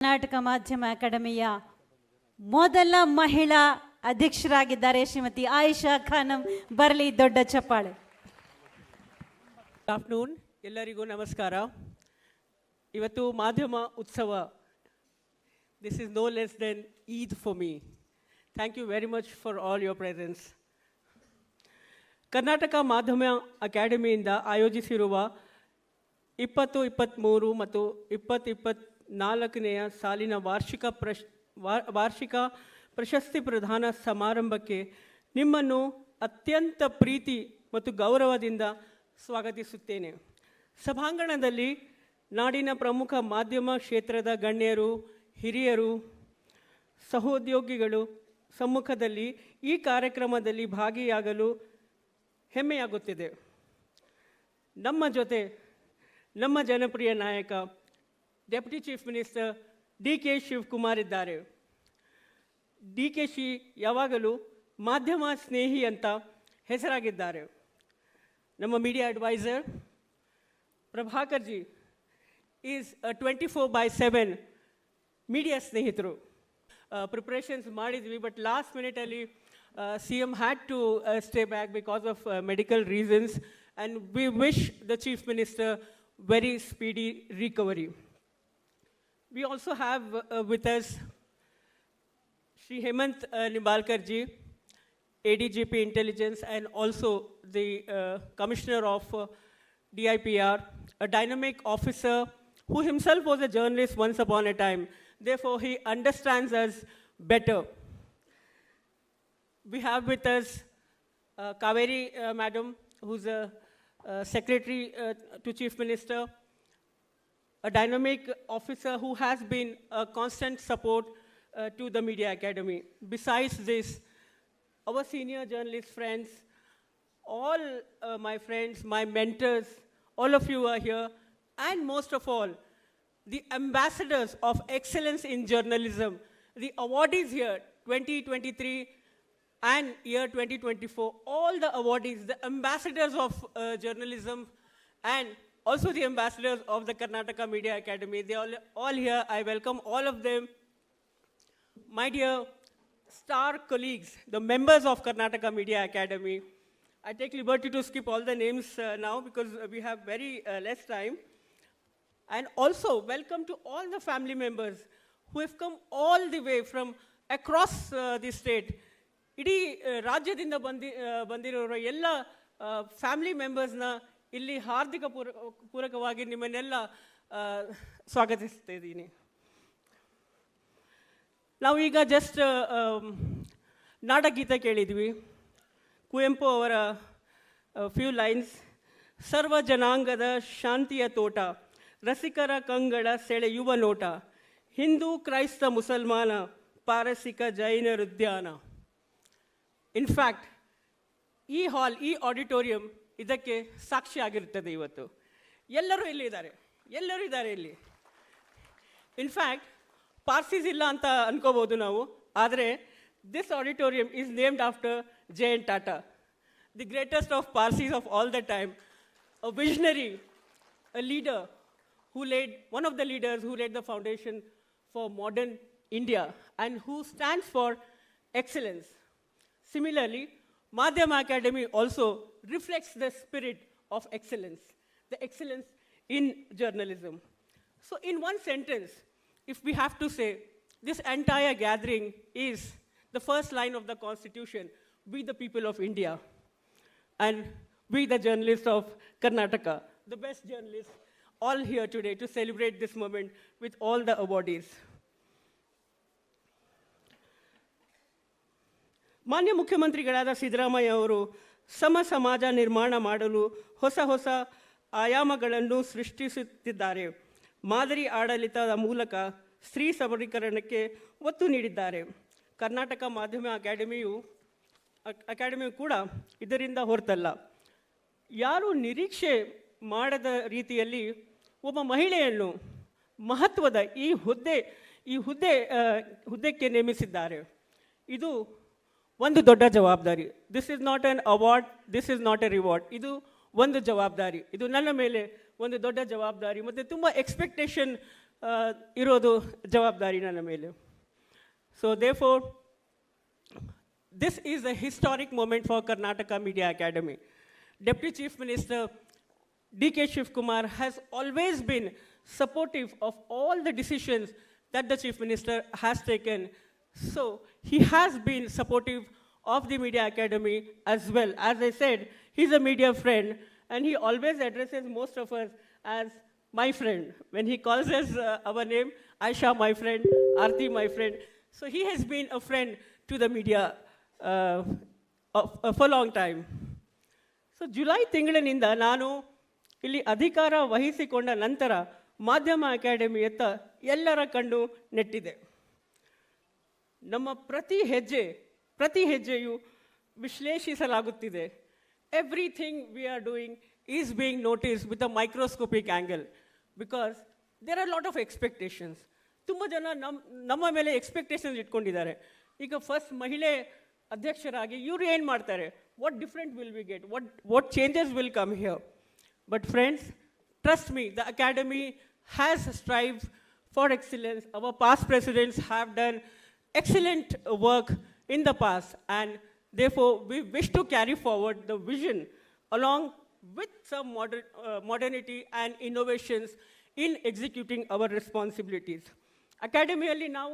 ಕರ್ನಾಟಕ ಮಾಧ್ಯಮ ಅಕಾಡೆಮಿಯ ಮೊದಲ ಮಹಿಳಾ ಅಧ್ಯಕ್ಷರಾಗಿದ್ದಾರೆ ಶ್ರೀಮತಿ ಆಯಿಷಾ ಖಾನಂ. ಬರಲಿ ದೊಡ್ಡ ಚಪ್ಪಾಳೆ. ಗುಡ್ ಆಫ್ಟರ್ನೂನ್, ಎಲ್ಲರಿಗೂ ನಮಸ್ಕಾರ. ಇವತ್ತು ಮಾಧ್ಯಮ ಉತ್ಸವ. This is no less than Eid for me. Thank you very much for all your presence. Karnataka ಮಾಧ್ಯಮ ಅಕಾಡೆಮಿಯಿಂದ ಆಯೋಜಿಸಿರುವ 2023 ಮತ್ತು 2024ನೇ ಸಾಲಿನ ವಾರ್ಷಿಕ ಪ್ರಶಸ್ತಿ ಪ್ರದಾನ ಸಮಾರಂಭಕ್ಕೆ ನಿಮ್ಮನ್ನು ಅತ್ಯಂತ ಪ್ರೀತಿ ಮತ್ತು ಗೌರವದಿಂದ ಸ್ವಾಗತಿಸುತ್ತೇನೆ. ಸಭಾಂಗಣದಲ್ಲಿ ನಾಡಿನ ಪ್ರಮುಖ ಮಾಧ್ಯಮ ಕ್ಷೇತ್ರದ ಗಣ್ಯರು, ಹಿರಿಯರು, ಸಹೋದ್ಯೋಗಿಗಳು ಸಮ್ಮುಖದಲ್ಲಿ ಈ ಕಾರ್ಯಕ್ರಮದಲ್ಲಿ ಭಾಗಿಯಾಗಲು ಹೆಮ್ಮೆಯಾಗುತ್ತಿದೆ. ನಮ್ಮ ಜೊತೆ ನಮ್ಮ ಜನಪ್ರಿಯ ನಾಯಕ deputy chief minister D K. Shivakumar ಇದ್ದಾರೆ. ಡಿ.ಕೆ. ಶಿ ಯಾವಾಗಲೂ ಮಾಧ್ಯಮ ಸ್ನೇಹಿ ಅಂತ ಹೆಸರಾಗಿದ್ದಾರೆ. ನಮ್ಮ media adviser Prabhakar ji is 24/7 media ಸ್ನೇಹಿತರು. ಪ್ರಿಪ್ರೇಷನ್ಸ್ ಮಾಡಿದ್ವಿ, ಬಟ್ ಲಾಸ್ಟ್ ಮಿನಿಟಲ್ಲಿ CM had to stay back because of medical reasons, and we wish the Chief Minister very speedy recovery. We also have with us Shri Hemant Nimbalkar ji, ADGP Intelligence, and also the Commissioner of DIPR, a dynamic officer who himself was a journalist once upon a time. Therefore, he understands us better. We have with us Kaveri Madam, who's a Secretary to Chief Minister, a dynamic officer who has been a constant support to the Media Academy. Besides this, our senior journalist friends, all my friends, my mentors, all of you are here, and most of all, the ambassadors of excellence in journalism, the awardees here, 2023 and year 2024, all the awardees, the ambassadors of journalism, and also the ambassadors of the Karnataka Media Academy. They are all here. I welcome all of them. My dear star colleagues, the members of Karnataka Media Academy, I take liberty to skip all the names now because we have very less time. And also welcome to all the family members who have come all the way from across the state. ಇಡೀ ರಾಜ್ಯದಿಂದ ಬಂದಿರೋರ ಎಲ್ಲ family ಮೆಂಬರ್ಸ್ನ ಇಲ್ಲಿ ಹಾರ್ದಿಕ ಪೂರಕವಾಗಿ ನಿಮ್ಮನ್ನೆಲ್ಲ ಸ್ವಾಗತಿಸ್ತಾ ಇದ್ದೀನಿ. ನಾವು ಈಗ ಜಸ್ಟ್ ನಾಡಗೀತೆ ಕೇಳಿದ್ವಿ. ಕುವೆಂಪು ಅವರ ಫ್ಯೂ ಲೈನ್ಸ್. ಸರ್ವ ಜನಾಂಗದ ಶಾಂತಿಯ ತೋಟ, ರಸಿಕರ ಕಂಗಳ ಸೆಳೆಯುವ ನೋಟ, ಹಿಂದೂ ಕ್ರೈಸ್ತ ಮುಸಲ್ಮಾನ ಪಾರಸಿಕ ಜೈನರ ಉದ್ಯಾನ. ಇನ್ಫ್ಯಾಕ್ಟ್ ಈ ಹಾಲ್, ಈ ಆಡಿಟೋರಿಯಂ ಇದಕ್ಕೆ ಸಾಕ್ಷಿ ಆಗಿರುತ್ತದೆ. ಇವತ್ತು ಎಲ್ಲರೂ ಇಲ್ಲಿದ್ದಾರೆ, ಎಲ್ಲರೂ ಇದ್ದಾರೆ ಇಲ್ಲಿ. ಇನ್ಫ್ಯಾಕ್ಟ್ ಪಾರ್ಸೀಸ್ ಇಲ್ಲ ಅಂತ ಅನ್ಕೋಬೋದು ನಾವು, ಆದರೆ this auditorium is named after J.N. Tata, the greatest of Parsis of all the time, a visionary, a leader who laid, one of the leaders who laid the foundation for modern India and who stands for excellence. Similarly, Madhyama Academy also reflects the spirit of excellence, the excellence in journalism. So in one sentence, if we have to say, this entire gathering is the first line of the Constitution, we the people of India, and we the journalists of Karnataka, the best journalists, all here today to celebrate this moment with all the awardees. ಮಾನ್ಯ ಮುಖ್ಯಮಂತ್ರಿಗಳಾದ ಸಿದ್ದರಾಮಯ್ಯ ಅವರು ಸಮಾಜ ನಿರ್ಮಾಣ ಮಾಡಲು ಹೊಸ ಹೊಸ ಆಯಾಮಗಳನ್ನು ಸೃಷ್ಟಿಸುತ್ತಿದ್ದಾರೆ. ಮಾದರಿ ಆಡಳಿತದ ಮೂಲಕ ಸ್ತ್ರೀ ಸಬಲೀಕರಣಕ್ಕೆ ಒತ್ತು ನೀಡಿದ್ದಾರೆ. ಕರ್ನಾಟಕ ಮಾಧ್ಯಮ ಅಕಾಡೆಮಿಯು ಕೂಡ ಇದರಿಂದ ಹೊರತಲ್ಲ. ಯಾರು ನಿರೀಕ್ಷೆ ಮಾಡದ ರೀತಿಯಲ್ಲಿ ಒಬ್ಬ ಮಹಿಳೆಯನ್ನು ಮಹತ್ವದ ಈ ಹುದ್ದೆಗೆ ನೇಮಿಸಿದ್ದಾರೆ. ಇದು ಒಂದು ದೊಡ್ಡ ಜವಾಬ್ದಾರಿ. This is not an award, this is not A reward. ಇದು ಒಂದು ಜವಾಬ್ದಾರಿ. ಇದು ನನ್ನ ಮೇಲೆ ಒಂದು ದೊಡ್ಡ ಜವಾಬ್ದಾರಿ ಮತ್ತು ತುಂಬ ಎಕ್ಸ್ಪೆಕ್ಟೇಷನ್ ಇರೋದು ಜವಾಬ್ದಾರಿ ನನ್ನ ಮೇಲೆ. So therefore, this is a historic moment for Karnataka Media Academy. Deputy Chief Minister D.K. Shivkumar has always been supportive of all the decisions that the Chief Minister has taken. So he has been supportive of the Media Academy as well. As I said, he's a media friend, and he always addresses most of us as my friend. When he calls us our name, Aisha, my friend, Aarti, my friend. So he has been a friend to the media for a long time. So July ತಿಂಗಳಿನಿಂದ ನಾನು ಇಲ್ಲಿ ಅಧಿಕಾರ ವಹಿಸಿಕೊಂಡ ನಂತರ ಮಾಧ್ಯಮ ಅಕಾಡೆಮಿಯತ್ತ ಎಲ್ಲರ ಕಣ್ಣು ನೆಟ್ಟಿದೆ. ನಮ್ಮ ಪ್ರತಿ ಹೆಜ್ಜೆಯು ವಿಶ್ಲೇಷಿಸಲಾಗುತ್ತಿದೆ. Everything we are doing is being notice with a microscopic angle, because there are lot of expectations. ತುಂಬ ಜನ ನಮ್ಮ ಮೇಲೆ ಎಕ್ಸ್ಪೆಕ್ಟೇಷನ್ಸ್ ಇಟ್ಕೊಂಡಿದ್ದಾರೆ. ಈಗ ಫಸ್ಟ್ ಮಹಿಳೆ ಅಧ್ಯಕ್ಷರಾಗಿ ಇವರು ಏನು ಮಾಡ್ತಾರೆ, what different will we get, what changes will come here. But friends, trust me, the academy has strived for excellence. Our past presidents have done excellent work in the past, and therefore we wish to carry forward the vision along with some modernity and innovations in executing our responsibilities. Academically now,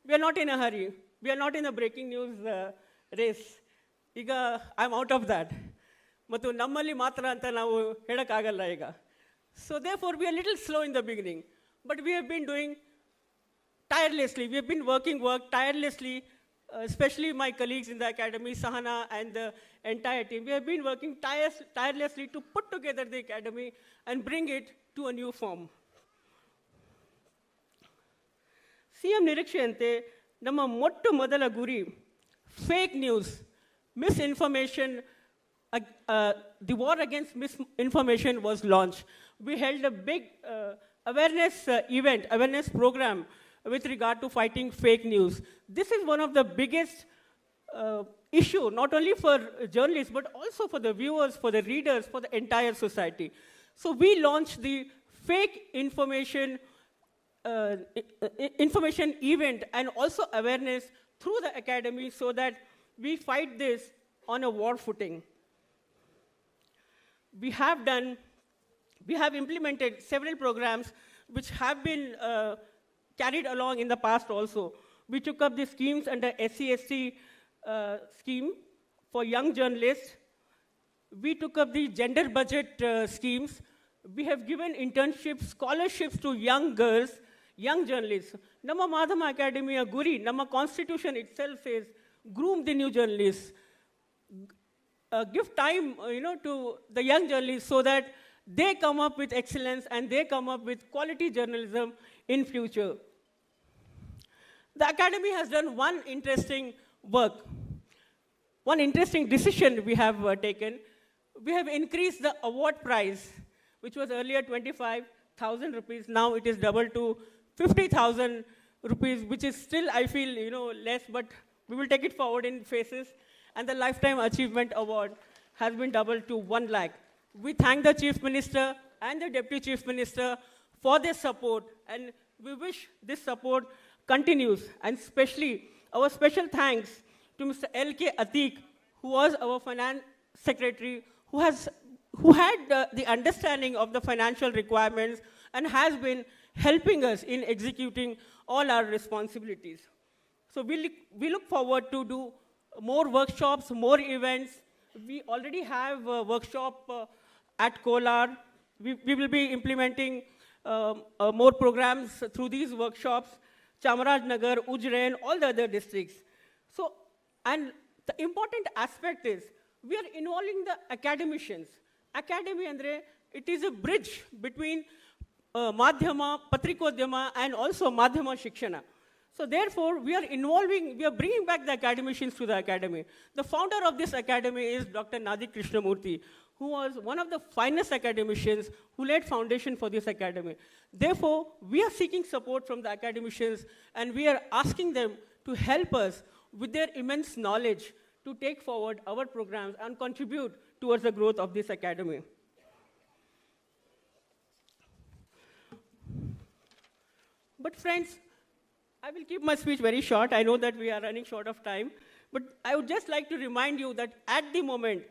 we are not in a hurry. We are not in a breaking news race. ಈಗ I am out of that. ಮತ್ತು ನಮ್ಮಲ್ಲಿ ಮಾತ್ರ ಅಂತ ನಾವು ಹೇಳೋಕ್ಕಾಗಲ್ಲ ಈಗ. So therefore we are little slow in the beginning, but we have been doing tirelessly. We have been working tirelessly, especially my colleagues in the academy, Sahana and the entire team. We have been working tirelessly to put together the academy and bring it to a new form. CM ನಿರೀಕ್ಷೆಯಂತೆ ನಮ್ಮ ಮೊಟ್ಟ ಮೊದಲ ಗುರಿ fake news, misinformation, the war against misinformation was launched. We held a big awareness program with regard to fighting fake news. This is one of the biggest issue, not only for journalists, but also for the viewers, for the readers, for the entire society. So we launched the fake information event and also awareness through the academy, so that we fight this on a war footing. We have implemented several programs which have been carried along in the past also. We took up the schemes under SC/ST scheme for young journalists. We took up the gender budget schemes. We have given internships, scholarships to young girls, young journalists. Nama Madhama Academy Guri, Nama Constitution itself says, groom the new journalists. Give time, to the young journalists so that they come up with excellence and they come up with quality journalism in future. The academy has done one interesting work, one interesting decision we have taken. We have increased the award prize, which was earlier 25,000 rupees. Now it is doubled to 50,000 rupees, which is still, I feel, less, but we will take it forward in phases. And the Lifetime Achievement Award has been doubled to 1 lakh. We thank the Chief Minister and the Deputy Chief Minister for their support, and we wish this support continues. And especially, our special thanks to Mr. L.K. Atik, who was our Finance Secretary, who had the understanding of the financial requirements and has been helping us in executing all our responsibilities. So we look forward to do more workshops, more events. We already have a workshop at Kolar. We will be implementing more programs through these workshops, Chamarajnagar, Ujjain, all the other districts. So, and the important aspect is, we are involving the academicians. Academy andre, it is a bridge between Madhyama, Patrikodyama, and also Madhyama Shikshana. So therefore, we are bringing back the academicians to the academy. The founder of this academy is Dr. Nadi Krishnamurthy, who was one of the finest academicians who laid foundation for this academy. Therefore, we are seeking support from the academicians, and we are asking them to help us with their immense knowledge to take forward our programs and contribute towards the growth of this academy. But friends, I will keep my speech very short. I know that we are running short of time. But I would just like to remind you that at the moment,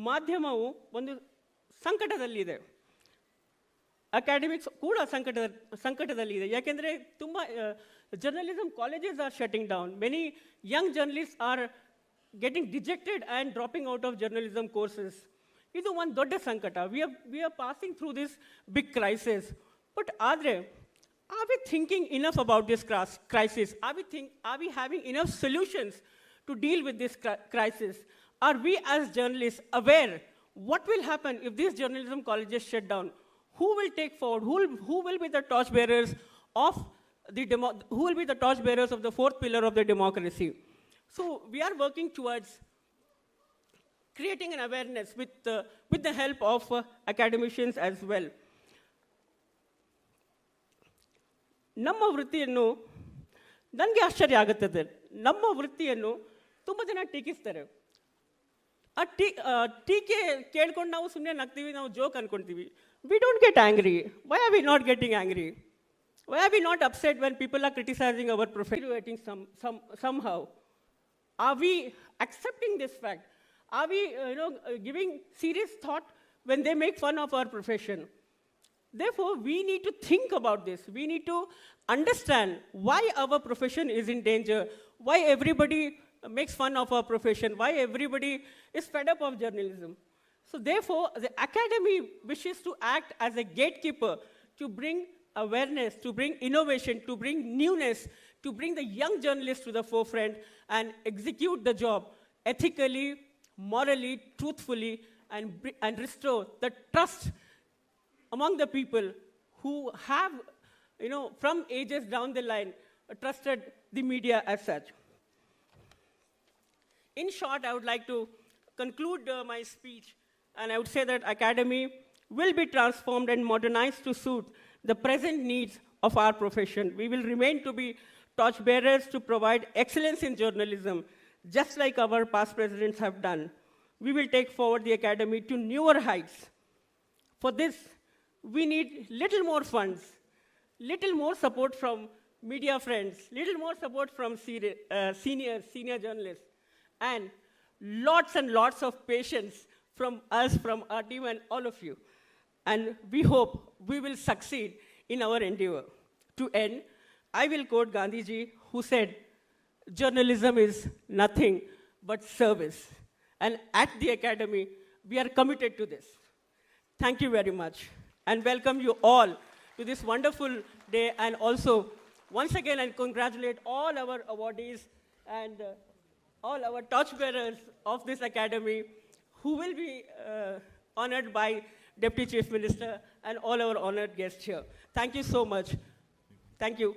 ಮಾಧ್ಯಮವು ಒಂದು ಸಂಕಟದಲ್ಲಿದೆ. Academics ಕೂಡ ಸಂಕಟದಲ್ಲಿದೆ. ಯಾಕೆಂದರೆ ತುಂಬ journalism colleges are shutting down. Many young journalist are getting dejected and dropping out of journalism courses. ಇದು ಒಂದು ದೊಡ್ಡ ಸಂಕಟ. We are passing through this big crisis. But ಆದರೆ are we thinking enough about this crisis? Are we having enough solutions to deal with this crisis? Are we as journalists aware what will happen if these journalism colleges shut down? Who will take forward? Who will be the torchbearers of who will be the torchbearers of the fourth pillar of the democracy? So we are working towards creating an awareness with the help of academicians as well. ನಮ್ಮ ವೃತ್ತಿಯನ್ನು ನನಗೆ ಆಶ್ಚರ್ಯ ಆಗುತ್ತದೆ. ನಮ್ಮ ವೃತ್ತಿಯನ್ನು ತುಂಬ ಜನ ಟೀಕಿಸ್ತಾರೆ. ಆ ಟೀಕೆ ಕೇಳ್ಕೊಂಡು ನಾವು ಸುಮ್ಮನೆ ನಗ್ತೀವಿ, ನಾವು ಜೋಕ್ ಅನ್ಕೊಳ್ತೀವಿ. We don't get angry. Why are we not getting angry? Why are we not upset when people are criticising our profession somehow? Are we accepting this fact? Are we giving serious thought when they make fun of our profession? Therefore, we need to think about this. We need to understand why our profession is in danger, why everybody makes fun of our profession, why everybody is fed up of journalism. So therefore, the academy wishes to act as a gatekeeper to bring awareness, to bring innovation, to bring newness, to bring the young journalists to the forefront and execute the job ethically, morally, truthfully, and restore the trust among the people who have, from ages down the line, trusted the media as such. In short, I would like to conclude my speech, and I would say that academy will be transformed and modernized to suit the present needs of our profession. We will remain to be torchbearers to provide excellence in journalism, just like our past presidents have done. We will take forward the academy to newer heights. For this, we need little more funds, little more support from media friends, little more support from senior journalists, and lots of patience from us, from our team and all of you. And we hope we will succeed in our endeavor. To end, I will quote Gandhiji, who said, "Journalism is nothing but service." And at the academy, we are committed to this. Thank you very much. And welcome you all to this wonderful day. And also, once again, I congratulate all our awardees and all our torchbearers of this academy who will be honored by Deputy Chief Minister and all our honored guests here. Thank you so much. Thank you.